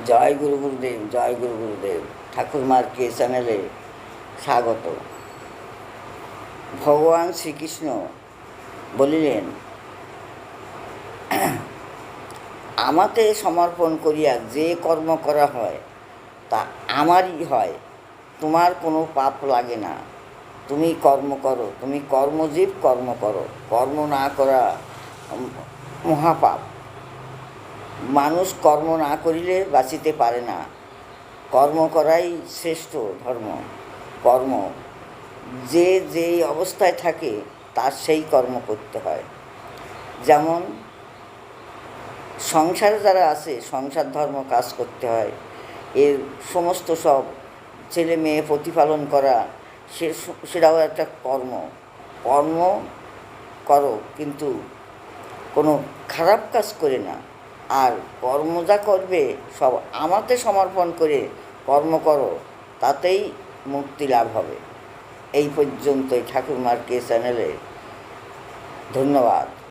জয় গুরু গুরুদেব, জয় গুরু গুরুদেব। ঠাকুরমার কে চ্যানেলে স্বাগত। ভগবান শ্রীকৃষ্ণ বলিলেন, আমাতে সমর্পণ করিয়া যে কর্ম করা হয় তা আমারই হয়, তোমার কোনো পাপ লাগে না। তুমি কর্ম করো, তুমি কর্মজীব, কর্ম করো। কর্ম না করা মহাপাপ। মানুষ কর্ম না করিলে বাঁচিতে পারে না। কর্ম করাই শ্রেষ্ঠ ধর্ম। কর্ম যে যেই অবস্থায় থাকে তার সেই কর্ম করতে হয়। যেমন সংসারে যারা আছে, সংসার ধর্ম কাজ করতে হয়। এর সমস্ত সব ছেলে মেয়ে প্রতিপালন করা, সেটাও একটা কর্ম। কর্ম করো, কিন্তু কোনো খারাপ কাজ করে না। আর কর্ম যা করবে সব আমাতে সমর্পণ করে কর্ম করো, তাতেই মুক্তি লাভ হবে। এই পর্যন্তই ঠাকুরমার কে চ্যানেলে। ধন্যবাদ।